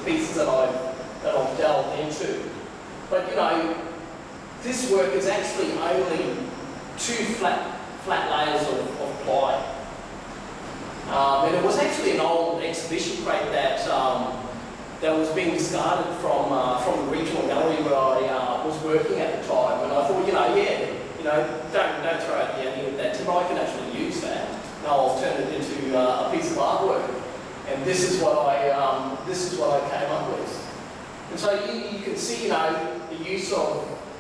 pieces that I've delved into. But this work is actually only 2 flat layers of ply. And it was actually an old exhibition crate that was being discarded from the regional gallery where I was working at the time. And I thought, don't throw out any of that timber. I can actually use that. And I'll turn it into a piece of artwork. And this is what I came up with. And so you can see,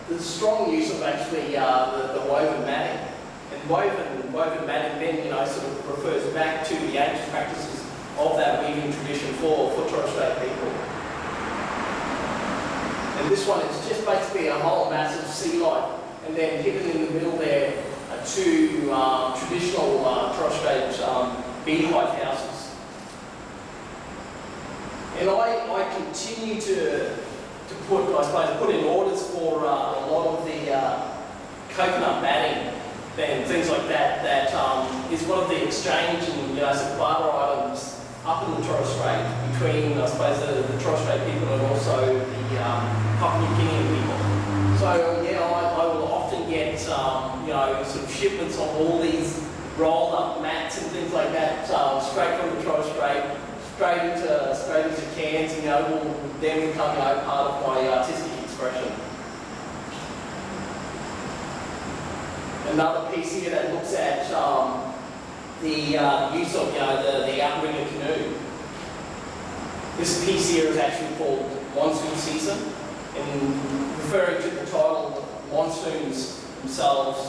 the strong use of actually the woven matting. And woven matting then, sort of refers back to the ancient practices of that weaving tradition for Torres Strait people. And this one is just basically a whole massive sea life, and then hidden in the middle there are 2 traditional Torres Strait beehive houses. And I continue to put in orders for a lot of the coconut matting and things like that. That is one of the exchange and some barter items up in the Torres Strait between, the Torres Strait people and also the Papua New Guinean people. So I will often get sort of shipments of all these rolled up mats and things like that straight from the Torres Strait, straight into cans, and will then become part of my artistic expression. Another piece here that looks at the use of the outrigger canoe. This piece here is actually called Monsoon Season, and referring to the title, monsoons themselves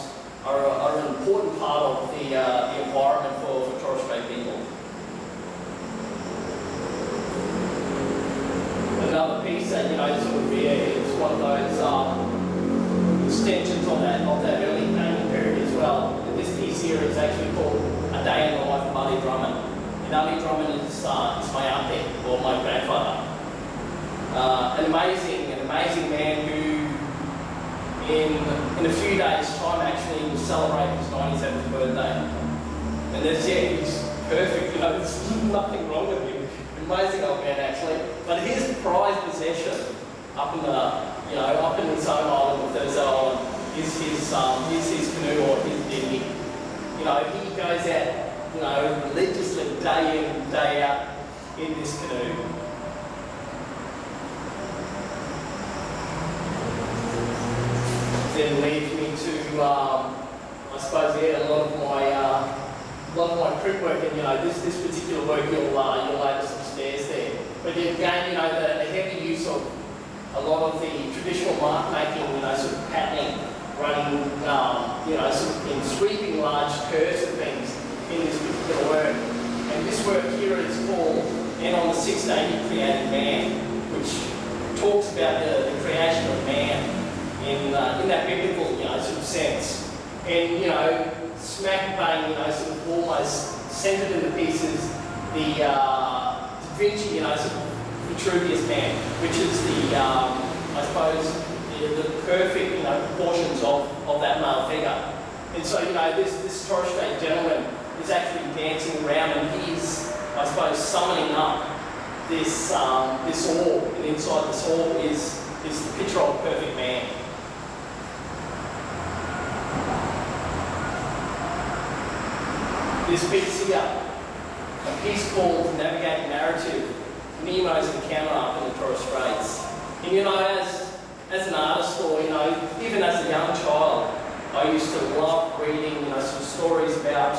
are an important part of the environment for Torres Strait people. Another piece that is one of those extensions of that early painting period as well. And this piece here is actually called A Day in the Life of Ali Drummond. And Ali Drummond is my auntie, or my grandfather. An amazing man who, in a few days' time, actually will celebrate his 97th birthday. And he's perfect. There's nothing wrong with him. Amazing old man, actually. But his prized possession up in his own island of Thursday Island is his canoe or his dinghy. He goes out, religiously day in, day out in this canoe. Then leads me to, a lot of my print work, and this particular work you'll notice some stairs there. But again, the heavy use of a lot of the traditional mark making, sort of patterning, running, sort of in sweeping large curves and things in this particular work. And this work here is called "And on the 6th Day He Created Man," which talks about the creation of man in that biblical, sort of sense. And smack bang, sort of almost centered in the pieces, the Da Vinci, sort of Vitruvius Man, which is the perfect, proportions of that male figure. And so, this Torres Strait gentleman is actually dancing around, and he's, summoning up this orb, and inside this orb is the picture of a perfect man. This piece here, a piece called Navigating Narrative, Nemo's encounter up in the Torres Straits. And as an artist, or even as a young child, I used to love reading some stories about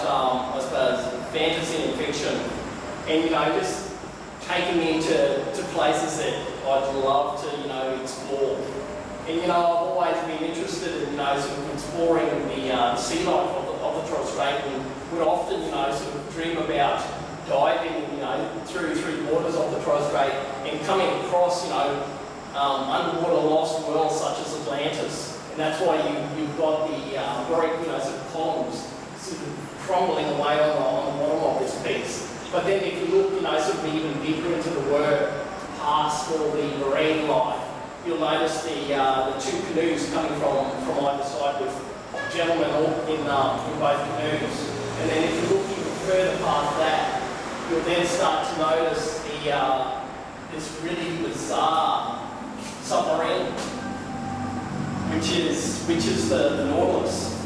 fantasy and fiction, and just taking me to places that I'd love to explore. And I've always been interested in sort of exploring the sea life of the Torres Strait, and would often sort of dream about diving through the waters of the Torres Strait and coming across underwater lost worlds such as Atlantis. And that's why you've got the great sort of columns sort of crumbling away on the bottom of this piece. But then if you look sort of even deeper into the work, past all the marine life, you'll notice the 2 canoes coming from either side with gentlemen in both canoes. And then if you look even further past that, you'll then start to notice the this really bizarre submarine, which is the Nautilus.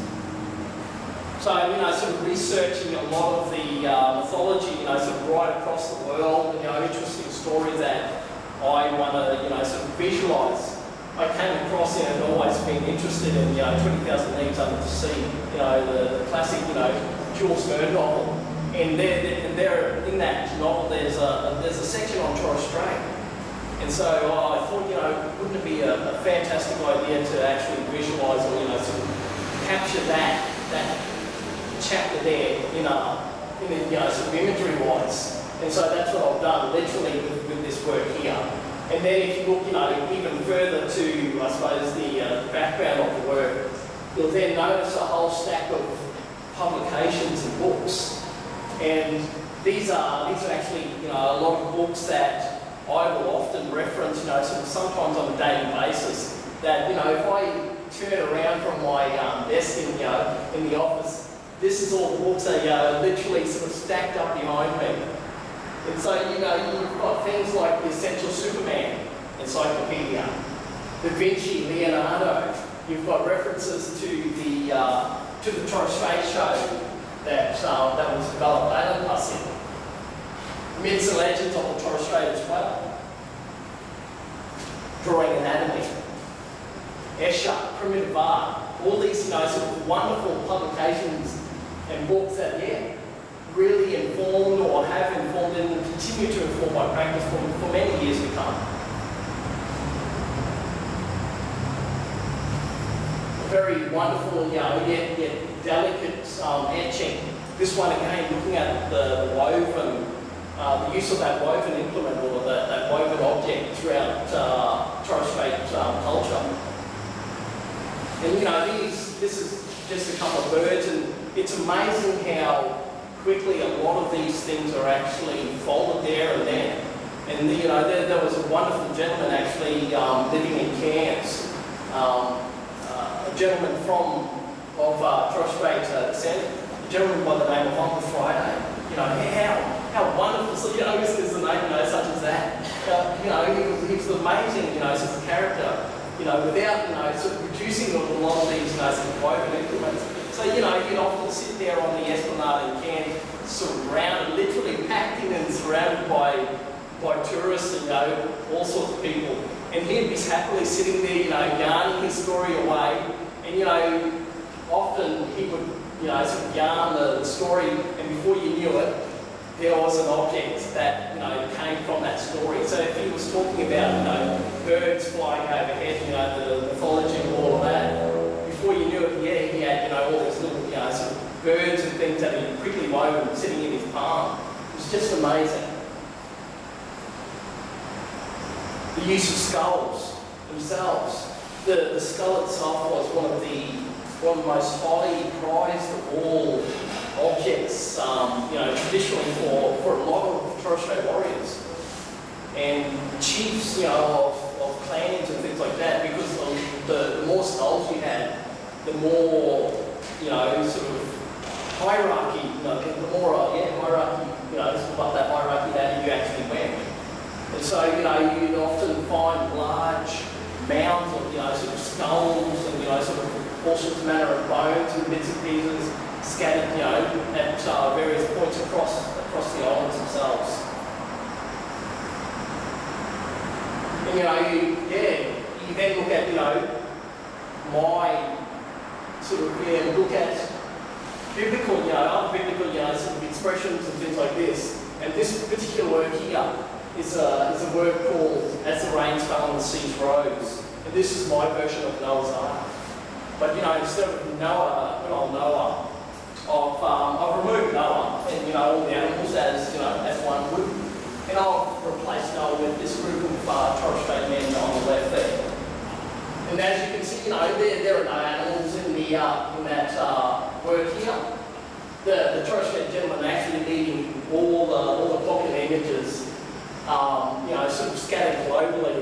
So, sort of researching a lot of the mythology, sort of right across the world, interesting stories that I want to, sort of visualise. I came across and always been interested in, 20,000 Leagues Under the Sea, the classic, Jules Verne novel. And there in that novel, there's a section on Torres Strait. And so I thought, wouldn't it be a fantastic idea to actually visualise or, sort of capture that chapter there in sort of imagery-wise. And so that's what I've done, literally, with this work here. And then if you look, even further to, I suppose, the background of the work, you'll then notice a whole stack of publications and books. And these are actually, a lot of books that I will often reference, sort of sometimes on a daily basis. That, if I turn around from my desk in the office, this is all the books that are literally sort of stacked up behind me. And so, you've got things like the Essential Superman Encyclopedia, Da Vinci, Leonardo. You've got references to the Torres Strait show that was developed by Alan Hussey. Myths and legends of the Torres Strait as well. Drawing anatomy. Escher, primitive art. All these, sort of wonderful publications and books that, really informed or have informed and continue to inform my practice for many years to come. A very wonderful, yet delicate etching. This one again, looking at the woven, the use of that woven implement or that woven object throughout Torres Strait culture. And this is just a couple of birds, and it's amazing how quickly a lot of these things are actually folded there and then. And there was a wonderful gentleman actually living in Cairns, a gentleman of Torres Strait descent, a gentleman by the name of Uncle Friday. How wonderful, so, is the name, such as that. He was amazing, as a character, without, sort of producing a lot of these, sort of woven implements. So, you'd often sit there on the Esplanade in Cairns, surrounded, literally packed in and surrounded by tourists and, all sorts of people. And he'd be happily sitting there, yarning his story away. And, often he would, sort of yarn the story, and before you knew it, there was an object that, came from that story. So if he was talking about, birds flying overhead, the mythology and all of that, before you knew it, he had, all these little, sort of birds and things that he quickly woven sitting in his palm. It was just amazing. The use of skulls themselves. The skull itself was one of the most highly prized of all objects, traditionally for a lot of Torres Strait warriors and chiefs, of clans and things like that, because the more skulls you had, the more, sort of hierarchy, the more, hierarchy, sort of up that hierarchy that you actually went. And so, you'd often find large mounds of, sort of skulls and, sort of all sorts of manner of bones and bits and pieces scattered, at various points across the islands themselves. And, you then look at, my sort of, look at biblical, other biblical, sort of expressions and things like this. And this particular work here is a work called As the Rains Fell and the Seas Rose. And this is my version of Noah's Ark. But, instead of Noah, good old Noah, I've removed Noah and, all the animals as one would. And I'll replace Noah with this group of Torres Strait men on the left there. And as you can see, there are no animals in that work here. The Torres Strait gentleman actually leaving all the popular images, sort of scattered globally,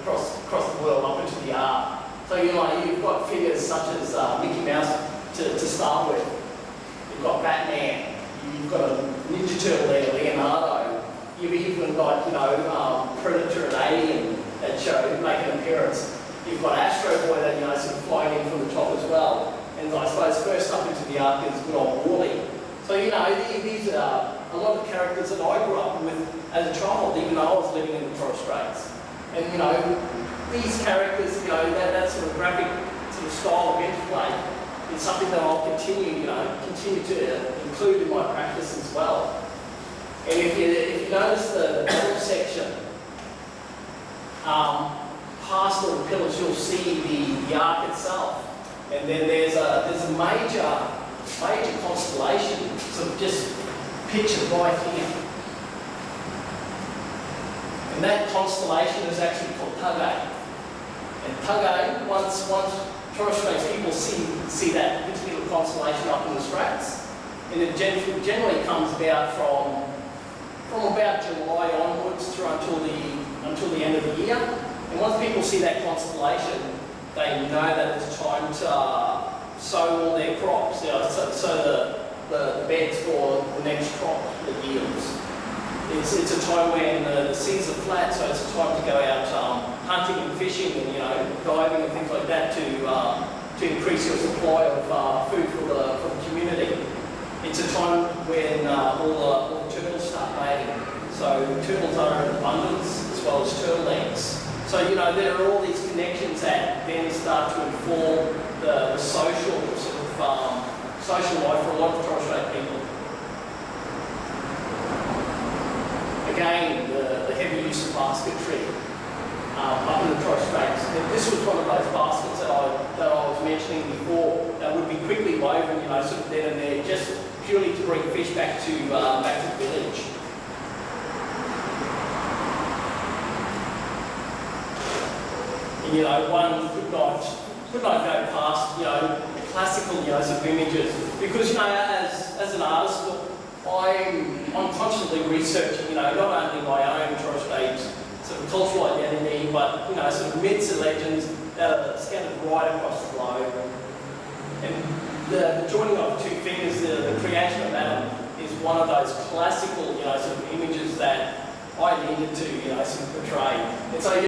across the world up into the art. So, you've got figures such as Mickey Mouse to start with. You've got Batman. You've got a Ninja Turtle there, Leonardo. You've even got, Predator and Alien that show make an appearance. You've got Astro Boy that, sort of flying in from the top as well. And I suppose first up into the ark is good old Wall-E. So, these are a lot of characters that I grew up with as a child, even though I was living in the Torres Straits. And, these characters, that sort of graphic sort of style of interplay is something that I'll continue to include in my practice as well. And if you notice the middle section, past all the pillars, you'll see the ark itself. And then there's a major constellation, sort of just pictured right here. And that constellation is actually called Tugay. And Tugay, once Torres Straits people see that particular constellation up in the Straits, and it generally comes about from about July onwards through until the end of the year. And once people see that constellation, they know that it's time to sow all their crops, sow the beds for the next crop, the yields. It's a time when the seas are flat, so it's a time to go out hunting and fishing and diving and things like that to increase your supply of food for the community. It's a time when all the turtles start mating. So turtles are in abundance as well as turtle eggs. So there are all these connections that then start to inform the social life for a lot of Torres Strait people. Again, the heavy use of basketry up in the Torres Straits. This was one of those baskets that I was mentioning before that would be quickly woven, sort of then and there, just purely to bring fish back to the village. And, one could not go past, the classical, sort of images, because, as an artist, I'm constantly researching, not only my own Torres Strait sort of cultural identity, but, sort of myths and legends that are scattered right across the globe. And the joining of two fingers, the creation of Adam, is one of those classical, sort of images that I needed to, sort of portray. And so,